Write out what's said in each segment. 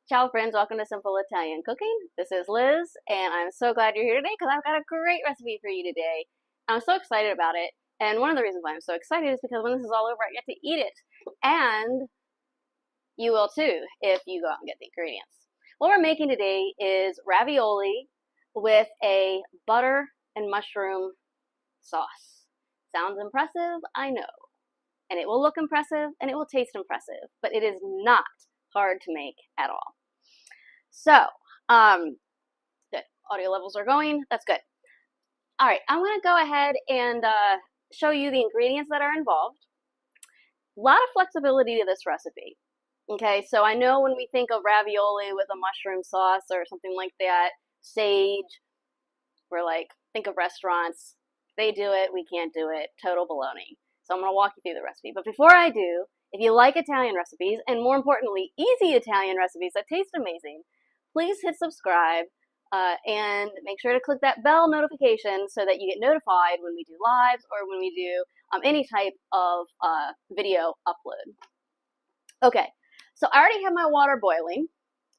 Ciao friends, welcome to Simple Italian Cooking. This is Liz, and I'm so glad you're here today because I've got a great recipe for you today. I'm so excited about it, and one of the reasons why I'm so excited is because when this is all over, I get to eat it. And you will too if you go out and get the ingredients. What we're making today is ravioli with a butter and mushroom sauce. Sounds impressive, I know. And it will look impressive and it will taste impressive, but it is not hard to make at all. So, good. Audio levels are going. That's good. All right, I'm going to go ahead and show you the ingredients that are involved. A lot of flexibility to this recipe. Okay, so I know when we think of ravioli with a mushroom sauce or something like that, sage, we're like, think of restaurants. They do it, we can't do it. Total baloney. So I'm going to walk you through the recipe. But before I do, if you like Italian recipes, and more importantly, easy Italian recipes that taste amazing, please hit subscribe and make sure to click that bell notification so that you get notified when we do lives or when we do any type of video upload. Okay, so I already have my water boiling,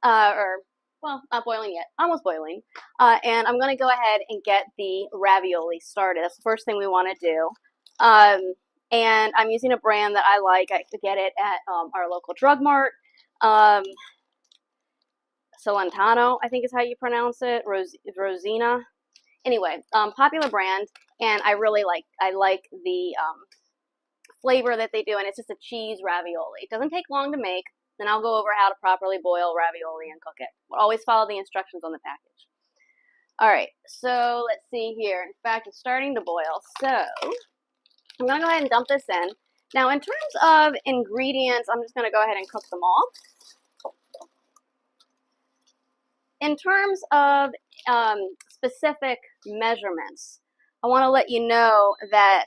well, not boiling yet, almost boiling, and I'm going to go ahead and get the ravioli started. That's the first thing we want to do. And I'm using a brand that I like. I could get it at our local drug mart. Solentano, I think is how you pronounce it. Rosina. Anyway, popular brand, and I like the flavor that they do, and it's just a cheese ravioli. It doesn't take long to make. Then I'll go over how to properly boil ravioli and cook it. But always follow the instructions on the package. All right, so let's see here. In fact, it's starting to boil, so I'm going to go ahead and dump this in. Now, in terms of ingredients, I'm just going to go ahead and cook them all. In terms of specific measurements, I want to let you know that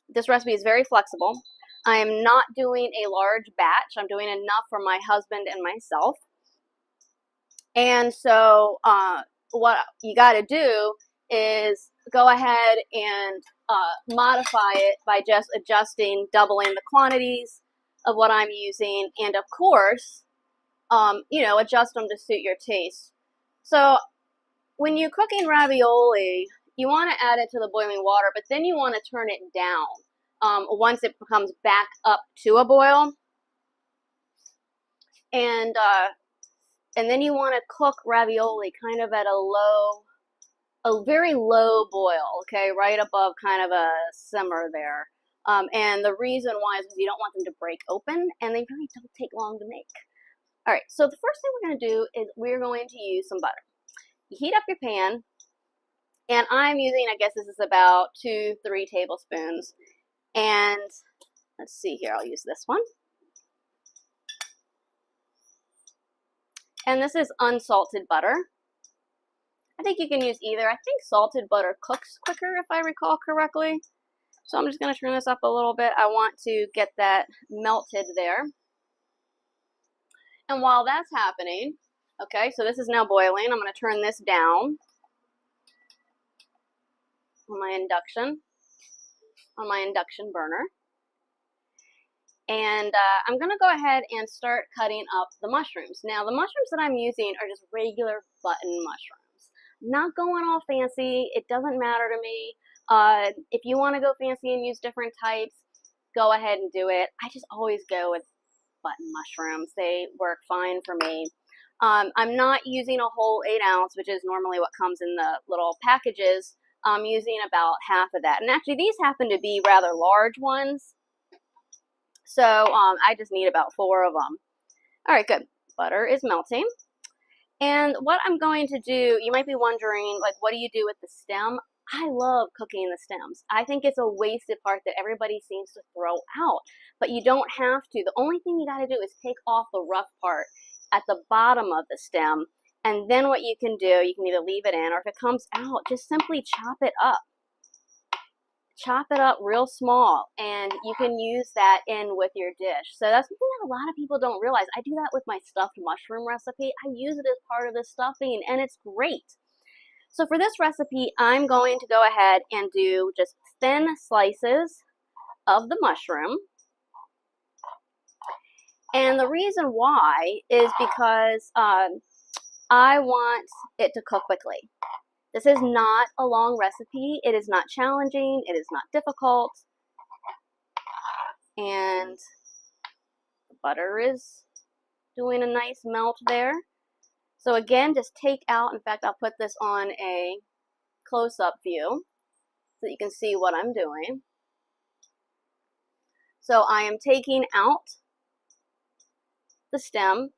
this recipe is very flexible. I am not doing a large batch. I'm doing enough for my husband and myself. And so what you got to do is go ahead and modify it by just adjusting, doubling the quantities of what I'm using, and of course, adjust them to suit your taste. So when you're cooking ravioli, you want to add it to the boiling water, but then you want to turn it down once it comes back up to a boil. And then you want to cook ravioli kind of at a very low boil, okay, right above kind of a simmer there. And the reason why is because you don't want them to break open, and they really don't take long to make. All right, so the first thing we're going to do is we're going to use some butter. You heat up your pan, and I'm using, I guess this is about 2-3 tablespoons. And let's see here, I'll use this one. And this is unsalted butter. I think you can use either. I think salted butter cooks quicker, if I recall correctly. So I'm just going to turn this up a little bit. I want to get that melted there. And while that's happening, okay, so this is now boiling. I'm going to turn this down on my induction burner. And I'm going to go ahead and start cutting up the mushrooms. Now, the mushrooms that I'm using are just regular button mushrooms. I'm not going all fancy. It doesn't matter to me. If you want to go fancy and use different types, go ahead and do it. I just always go with button mushrooms. They work fine for me. I'm not using a whole 8 ounce, which is normally what comes in the little packages. I'm using about half of that. And actually, these happen to be rather large ones. So I just need about 4 of them. All right, good. Butter is melting. And what I'm going to do, you might be wondering, like, what do you do with the stem? I love cooking the stems. I think it's a wasted part that everybody seems to throw out. But you don't have to. The only thing you got to do is take off the rough part at the bottom of the stem. And then what you can do, you can either leave it in, or if it comes out, just simply chop it up. Chop it up real small, and you can use that in with your dish. So that's something that a lot of people don't realize. I do that with my stuffed mushroom recipe. I use it as part of the stuffing, and it's great. So for this recipe, I'm going to go ahead and do just thin slices of the mushroom. And the reason why is because I want it to cook quickly. This is not a long recipe. It is not challenging. It is not difficult. And the butter is doing a nice melt there. So again, just take out, in fact, I'll put this on a close-up view so that you can see what I'm doing. So I am taking out the stem.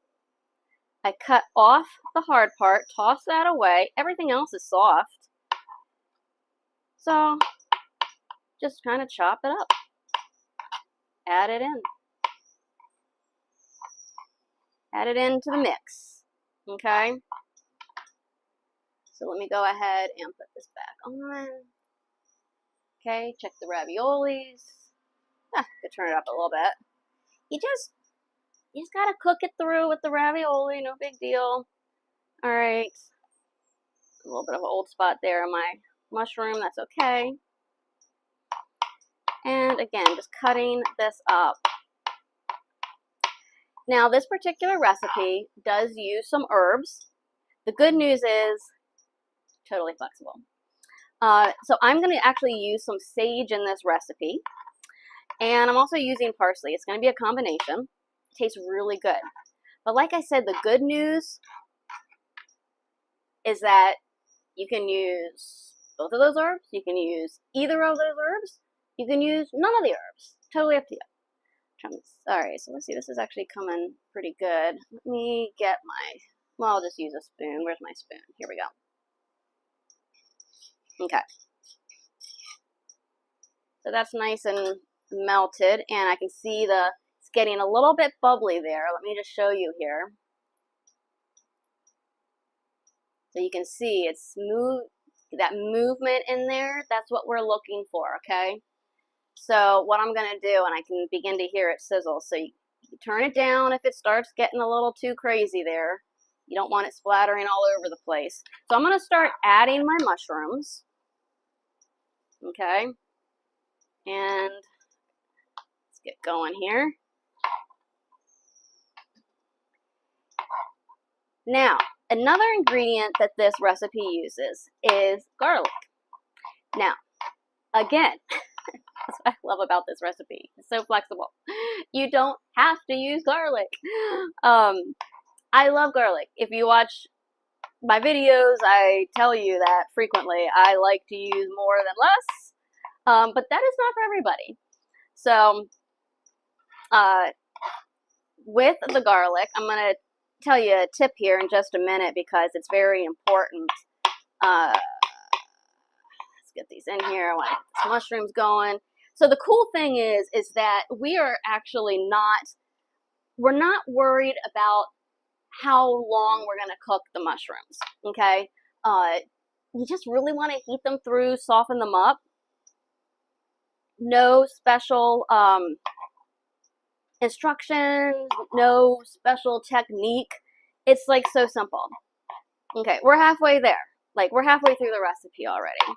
I cut off the hard part, toss that away. Everything else is soft. So just kind of chop it up. Add it in. Add it into the mix. Okay? So let me go ahead and put this back on. Okay, check the raviolis. Could turn it up a little bit. You just gotta cook it through with the ravioli, no big deal. Alright. A little bit of an old spot there on my mushroom, that's okay. And again, just cutting this up. Now, this particular recipe does use some herbs. The good news is, totally flexible. So I'm going to actually use some sage in this recipe. And I'm also using parsley. It's going to be a combination. It tastes really good. But like I said, the good news is that you can use both of those herbs. You can use either of those herbs. You can use none of the herbs. Totally up to you. Alright, so let's see. This is actually coming pretty good. Let me get well, I'll just use a spoon. Where's my spoon? Here we go. Okay. So that's nice and melted, and I can see it's getting a little bit bubbly there. Let me just show you here. So you can see it's that movement in there. That's what we're looking for, okay? So what I'm going to do, and I can begin to hear it sizzle, so you turn it down if it starts getting a little too crazy there. You don't want it splattering all over the place. So I'm going to start adding my mushrooms. Okay? And let's get going here. Now, another ingredient that this recipe uses is garlic. Now, again, that's what I love about this recipe. It's so flexible. You don't have to use garlic. I love garlic. If you watch my videos, I tell you that frequently. I like to use more than less, but that is not for everybody. So, with the garlic, I'm going to tell you a tip here in just a minute because it's very important. Let's get these in here. I want to get these mushrooms going. So the cool thing is that we are actually we're not worried about how long we're going to cook the mushrooms, okay? You just really want to heat them through, soften them up. No special instructions, no special technique. It's like so simple. Okay, we're halfway there. Like, we're halfway through the recipe already.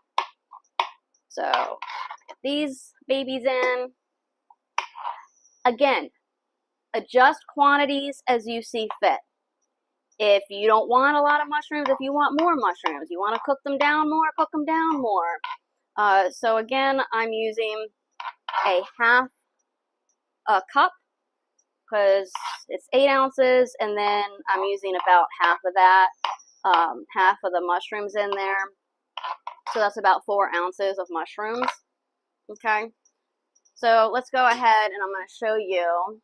So, get these babies in. Again, adjust quantities as you see fit. If you don't want a lot of mushrooms, if you want more mushrooms, you want to cook them down more, cook them down more. So again, I'm using a half a cup because it's 8 ounces, and then I'm using about half of that, half of the mushrooms in there. So that's about 4 ounces of mushrooms. Okay, so let's go ahead and I'm going to show you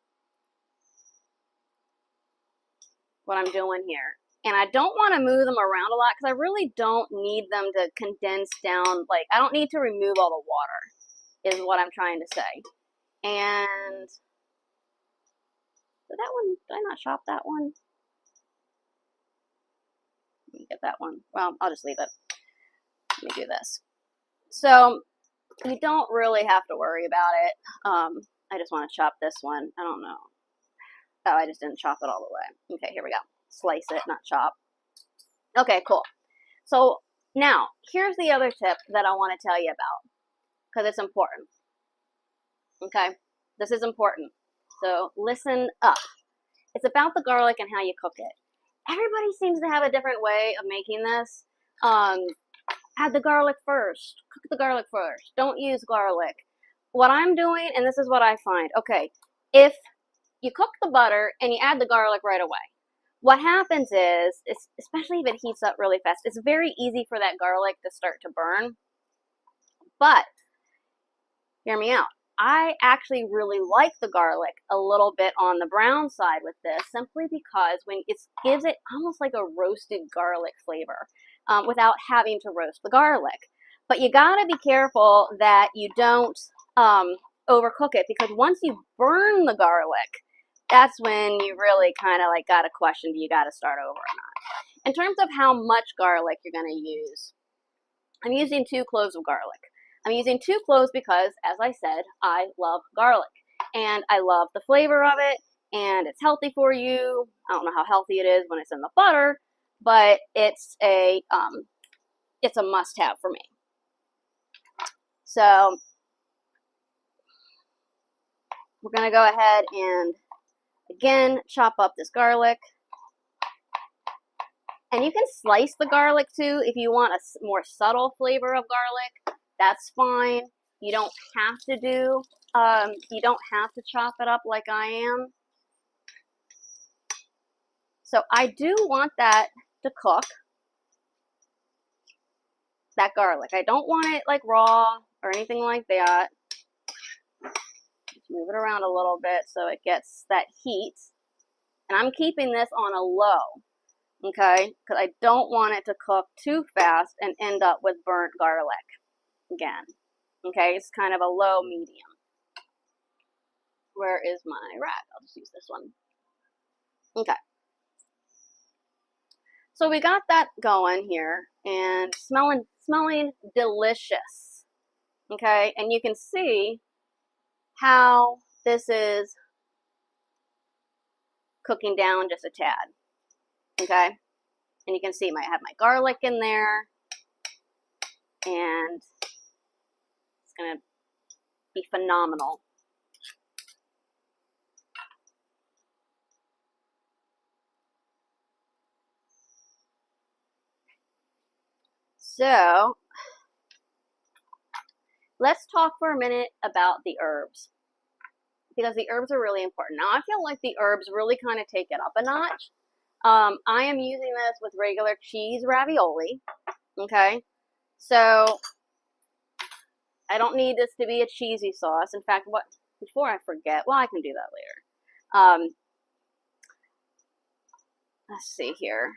what I'm doing here. And I don't want to move them around a lot because I really don't need them to condense down. Like, I don't need to remove all the water, is what I'm trying to say. And did I not chop that one? Let me get that one. Well, I'll just leave it. Let me do this. So you don't really have to worry about it. I just want to chop this one. I don't know. Oh, I just didn't chop it all the way. Okay, here we go. Slice it, not chop. Okay, cool. So now, here's the other tip that I want to tell you about, because it's important. Okay, this is important. So listen up. It's about the garlic and how you cook it. Everybody seems to have a different way of making this. Add the garlic first. Cook the garlic first. Don't use garlic. What I'm doing, and this is what I find, okay, if you cook the butter and you add the garlic right away, what happens is, especially if it heats up really fast, it's very easy for that garlic to start to burn. But, hear me out, I actually really like the garlic a little bit on the brown side with this, simply because when it gives it almost like a roasted garlic flavor without having to roast the garlic. But you gotta be careful that you don't overcook it, because once you burn the garlic, that's when you really kind of like gotta question, do you gotta start over or not? In terms of how much garlic you're gonna use, I'm using 2 cloves of garlic. I'm using 2 cloves because, as I said, I love garlic. And I love the flavor of it, and it's healthy for you. I don't know how healthy it is when it's in the butter, but it's a must-have for me. So, we're going to go ahead and, again, chop up this garlic. And you can slice the garlic, too, if you want a more subtle flavor of garlic. That's fine. You don't have to you don't have to chop it up like I am. So I do want that to cook, that garlic. I don't want it like raw or anything like that. Just move it around a little bit so it gets that heat. And I'm keeping this on a low, okay? Because I don't want it to cook too fast and end up with burnt garlic again. Okay, it's kind of a low medium. Where is my rag? I'll just use this one. Okay. So we got that going here and smelling delicious. Okay, and you can see how this is cooking down just a tad. Okay, and you can see I have my garlic in there, and it's gonna be phenomenal. So, let's talk for a minute about the herbs, because the herbs are really important. Now, I feel like the herbs really kind of take it up a notch. I am using this with regular cheese ravioli, okay? So, I don't need this to be a cheesy sauce. In fact, before I forget, well, I can do that later. Let's see here.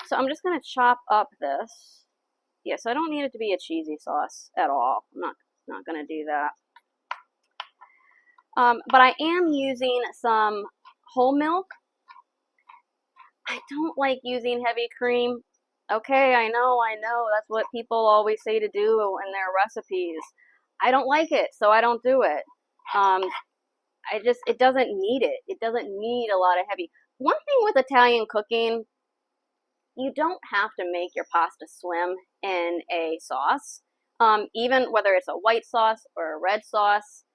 So I'm just going to chop up this. Yeah, so I don't need it to be a cheesy sauce at all. I'm not going to do that. But I am using some whole milk. I don't like using heavy cream. Okay, I know, that's what people always say to do in their recipes. I don't like it, so I don't do it. It doesn't need it. It doesn't need a lot of heavy. One thing with Italian cooking, you don't have to make your pasta swim in a sauce. Even whether it's a white sauce or a red sauce,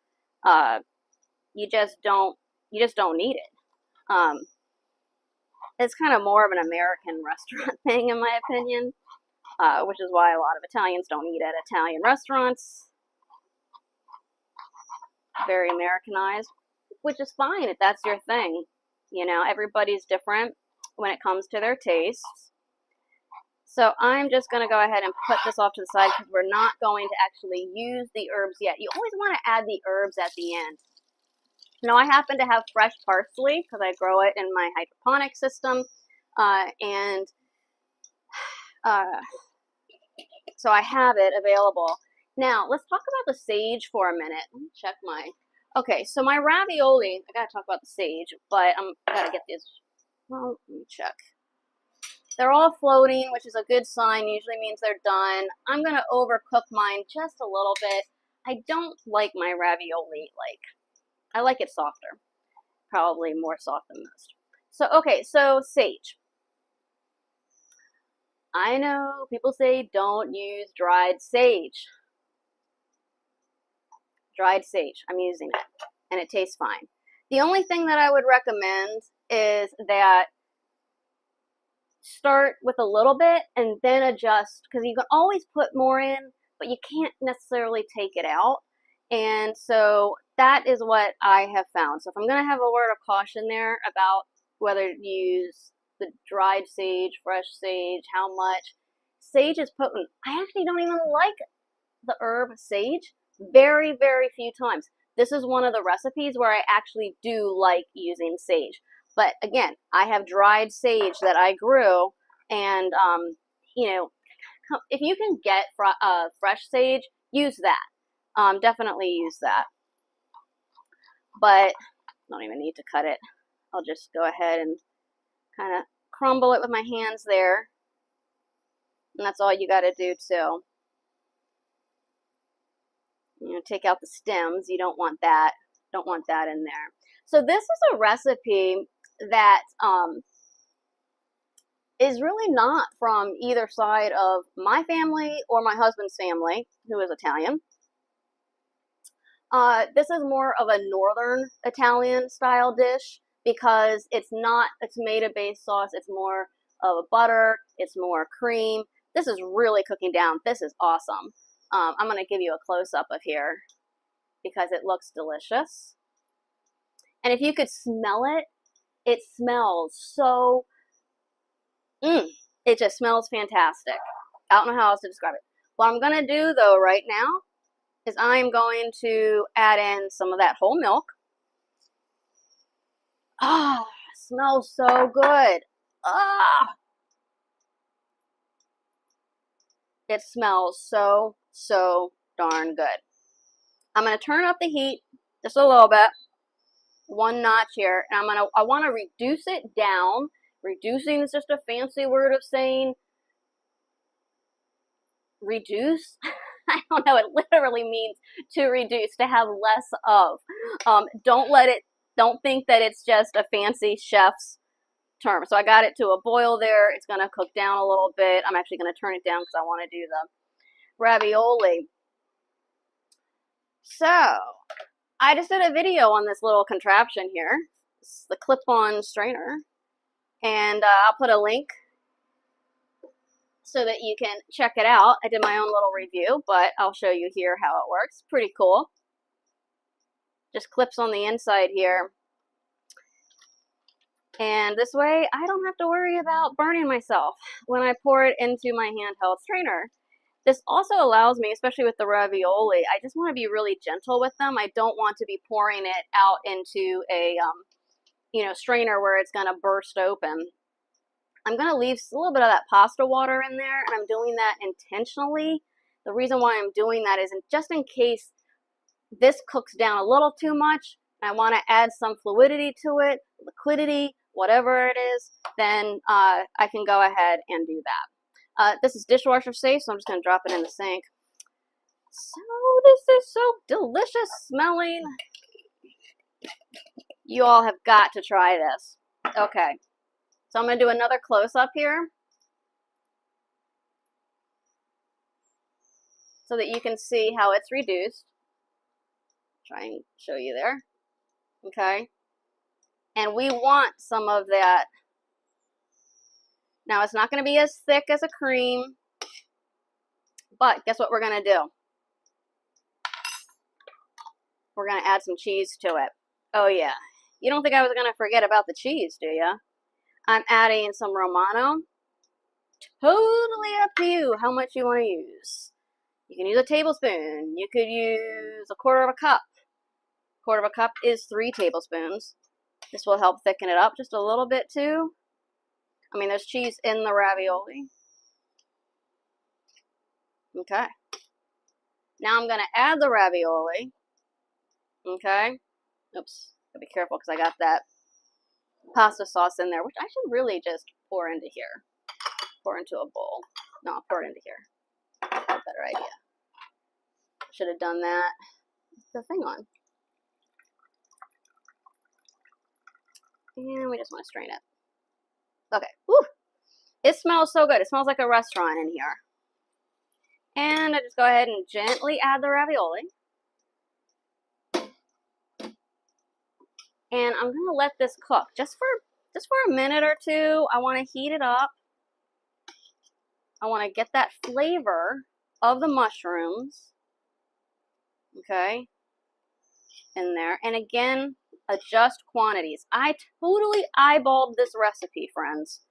you just don't need it. It's kind of more of an American restaurant thing, in my opinion, which is why a lot of Italians don't eat at Italian restaurants. Very Americanized, which is fine if that's your thing. You know, everybody's different when it comes to their tastes. So I'm just going to go ahead and put this off to the side because we're not going to actually use the herbs yet. You always want to add the herbs at the end. Now, I happen to have fresh parsley because I grow it in my hydroponic system, so I have it available. Now, let's talk about the sage for a minute. Let me check okay, so my ravioli, I gotta talk about the sage, but I gotta get these, well, let me check. They're all floating, which is a good sign, usually means they're done. I'm gonna overcook mine just a little bit. I don't like my ravioli I like it softer, probably more soft than most. So, okay, so sage. I know people say don't use dried sage. Dried sage, I'm using it, and it tastes fine. The only thing that I would recommend is that start with a little bit and then adjust, because you can always put more in, but you can't necessarily take it out. And so that is what I have found. So if I'm going to have a word of caution there about whether to use the dried sage, fresh sage, how much. Sage is potent. I actually don't even like the herb sage. Very, very few times. This is one of the recipes where I actually do like using sage. But again, I have dried sage that I grew, and you know, if you can get fresh sage, use that. Definitely use that. But don't even need to cut it. I'll just go ahead and kind of crumble it with my hands there, and that's all you got to do too. You know, take out the stems. You don't want that. Don't want that in there. So this is a recipe that is really not from either side of my family or my husband's family, who is Italian. This is more of a northern Italian style dish because it's tomato-based sauce. It's more of a butter. It's more cream. This is really cooking down. This is awesome. I'm going to give you a close-up of here because it looks delicious. And if you could smell it, it smells so, it just smells fantastic. I don't know how else to describe it. What I'm going to do, though, right now is I'm going to add in some of that whole milk. Ah, smells so good. Ah, it smells so, so darn good. I'm going to turn up the heat just a little bit, one notch here, and I want to reduce it down. Reducing is just a fancy word of saying reduce. I don't know, it literally means to reduce, to have less of. Don't think that it's just a fancy chef's term. So I got it to a boil there. It's going to cook down a little bit. I'm actually going to turn it down because I want to do the ravioli. So I just did a video on this little contraption here. It's the clip-on strainer. And I'll put a link so that you can check it out. I did my own little review, but I'll show you here how it works. Pretty cool. Just clips on the inside here. And this way, I don't have to worry about burning myself when I pour it into my handheld strainer. This also allows me, especially with the ravioli, I just want to be really gentle with them. I don't want to be pouring it out into a strainer where it's going to burst open. I'm going to leave a little bit of that pasta water in there, and I'm doing that intentionally. The reason why I'm doing that is just in case this cooks down a little too much, and I want to add some fluidity to it, liquidity, whatever it is, then I can go ahead and do that. This is dishwasher safe, so I'm just going to drop it in the sink. So this is so delicious smelling. You all have got to try this. Okay, so I'm going to do another close-up here so that you can see how it's reduced. Try and show you there. Okay, and we want some of that. Now, it's not going to be as thick as a cream, but guess what we're going to do? We're going to add some cheese to it. Oh, yeah. You don't think I was going to forget about the cheese, do you? I'm adding some Romano. Totally up to you how much you want to use. You can use a tablespoon. You could use a quarter of a cup. A quarter of a cup is 3 tablespoons. This will help thicken it up just a little bit, too. I mean, there's cheese in the ravioli. Okay. Now I'm going to add the ravioli. Okay. Oops. Gotta be careful because I got that pasta sauce in there, which I should really just pour into here. Pour into a bowl. No, I'll pour it into here. That's a better idea. Should have done that. The thing on. And we just want to strain it. Okay. Whew. It smells so good. It smells like a restaurant in here. And I just go ahead and gently add the ravioli. And I'm gonna let this cook just for a minute or two. I want to heat it up. I want to get that flavor of the mushrooms, okay, in there. And again, adjust quantities. I totally eyeballed this recipe, friends.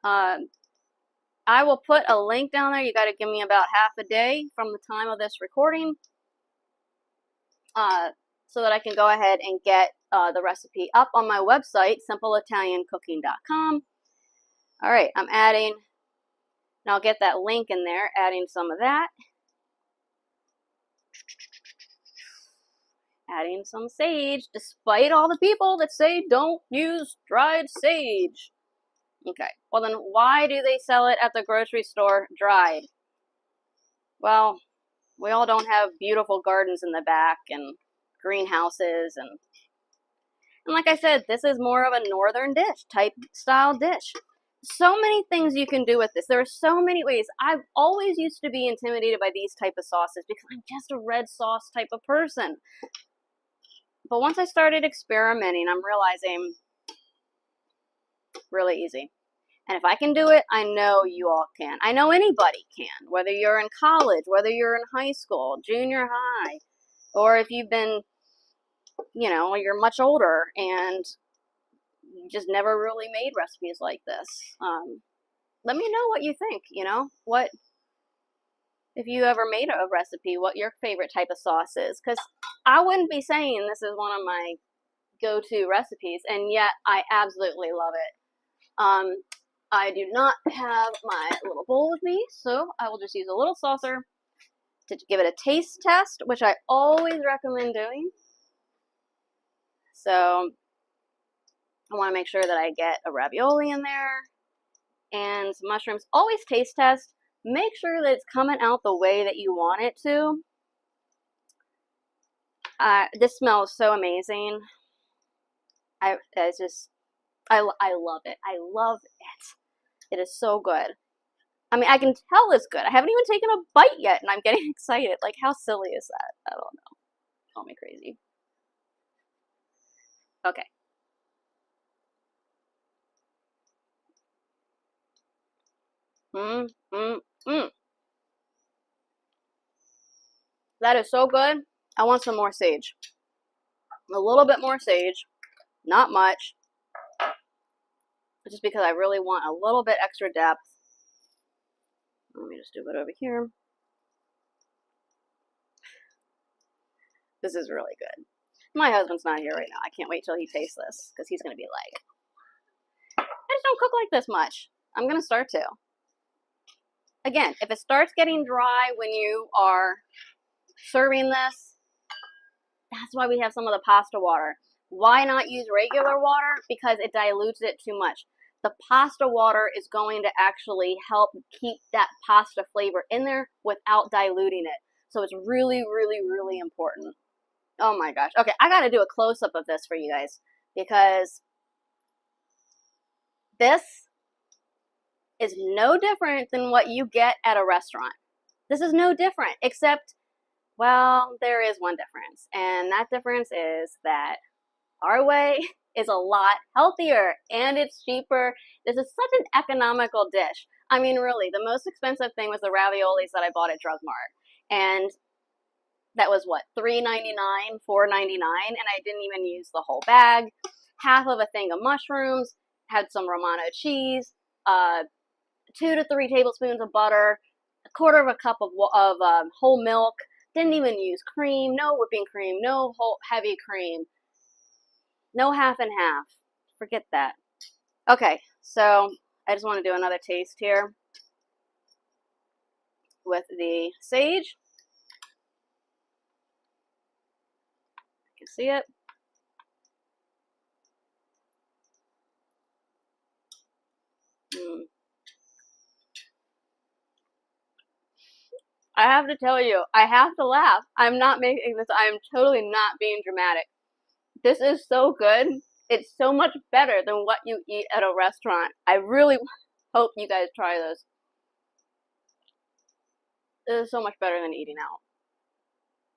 I will put a link down there. You got to give me about half a day from the time of this recording, so that I can go ahead and get the recipe up on my website, simpleitaliancooking.com. All right, I'm adding, and I'll get that link in there, adding some of that. Adding some sage, despite all the people that say don't use dried sage. Okay, well then why do they sell it at the grocery store dried? Well, we all don't have beautiful gardens in the back and greenhouses, and like I said, this is more of a northern dish, type style dish. So many things you can do with this. There are so many ways. I've always used to be intimidated by these type of sauces because I'm just a red sauce type of person. But once I started experimenting, I'm realizing really easy. And if I can do it, I know you all can. I know anybody can, whether you're in college, whether you're in high school, junior high, or if you've been, you're much older and you just never really made recipes like this. Let me know what you think, what, if you ever made a recipe, what your favorite type of sauce is, because I wouldn't be saying this is one of my go-to recipes, and yet I absolutely love it. I do not have my little bowl with me, so I will just use a little saucer to give it a taste test, which I always recommend doing. So I want to make sure that I get a ravioli in there and some mushrooms. Always taste test. Make sure that it's coming out the way that you want it to. This smells so amazing. I love it. I love it. It is so good. I mean, I can tell it's good. I haven't even taken a bite yet, and I'm getting excited. Like, how silly is that? I don't know. Call me crazy. Okay. That is so good. I want some more sage. A little bit more sage. Not much. Just because I really want a little bit extra depth. Let me just do it over here. This is really good. My husband's not here right now. I can't wait till he tastes this, because he's going to be like, I just don't cook like this much. I'm going to start to. Again, if it starts getting dry when you are serving this, that's why we have some of the pasta water. Why not use regular water? Because it dilutes it too much. The pasta water is going to actually help keep that pasta flavor in there without diluting it. So it's really, really, really important. Oh my gosh. Okay, I got to do a close-up of this for you guys, because this is no different than what you get at a restaurant. This is no different, except, well, there is one difference. And that difference is that our way is a lot healthier and it's cheaper. This is such an economical dish. I mean, really, the most expensive thing was the raviolis that I bought at Drug Mart. And that was what, $3.99, $4.99, and I didn't even use the whole bag. Half of a thing of mushrooms, had some Romano cheese, 2 to 3 tablespoons of butter, a quarter of a cup of whole milk. Didn't even use cream, no whipping cream, no whole heavy cream, no half and half. Forget that. Okay, so I just want to do another taste here with the sage. You can see it. I have to tell you, I have to laugh. I'm not making this, I'm totally not being dramatic. This is so good. It's so much better than what you eat at a restaurant. I really hope you guys try this. This is so much better than eating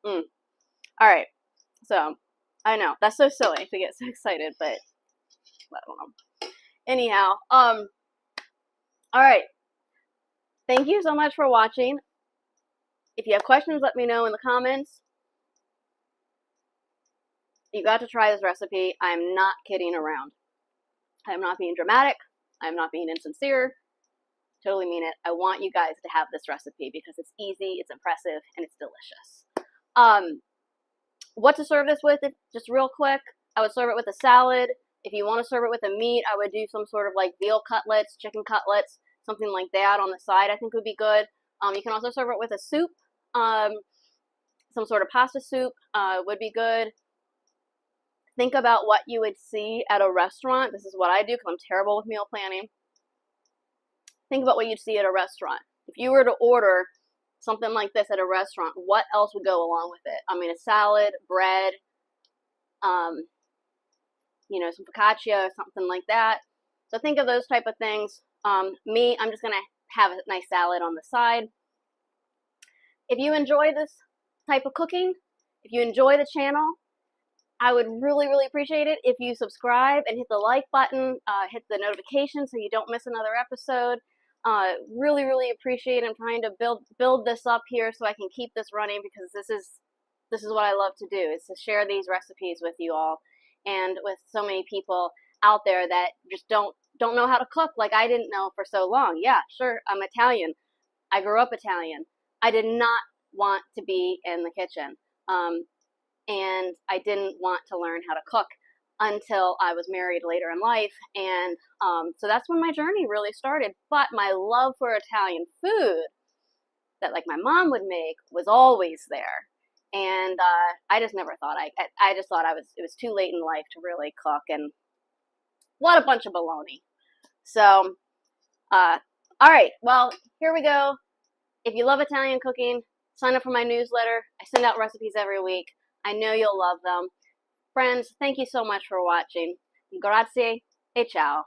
out. Alright, so I know, that's so silly to get so excited, but I don't know. Anyhow, alright. Thank you so much for watching. If you have questions, let me know in the comments. You got to try this recipe. I'm not kidding around. I'm not being dramatic. I'm not being insincere. Totally mean it. I want you guys to have this recipe because it's easy, it's impressive, and it's delicious. What to serve this with, just real quick, I would serve it with a salad. If you want to serve it with a meat, I would do some sort of like veal cutlets, chicken cutlets, something like that on the side I think would be good. You can also serve it with a soup. Some sort of pasta soup would be good. Think about what you would see at a restaurant. This is what I do because I'm terrible with meal planning. Think about what you'd see at a restaurant. If you were to order something like this at a restaurant, what else would go along with it? I mean, a salad, bread, you know, some focaccia, something like that. So think of those type of things. Me, I'm just going to have a nice salad on the side. If you enjoy this type of cooking, if you enjoy the channel, I would really, really appreciate it if you subscribe and hit the like button, hit the notification so you don't miss another episode. Really, really appreciate it. I'm trying to build this up here so I can keep this running because this is what I love to do, is to share these recipes with you all and with so many people out there that just don't know how to cook like I didn't know for so long. Yeah, sure, I'm Italian. I grew up Italian. I did not want to be in the kitchen. And I didn't want to learn how to cook until I was married later in life, and so that's when my journey really started. But my love for Italian food that like my mom would make was always there, and I just never thought I just thought it was too late in life to really cook, and what a bunch of baloney. So all right, well, here we go. If you love Italian cooking, sign up for my newsletter. I send out recipes every week. I know you'll love them. Friends, thank you so much for watching. Grazie e ciao.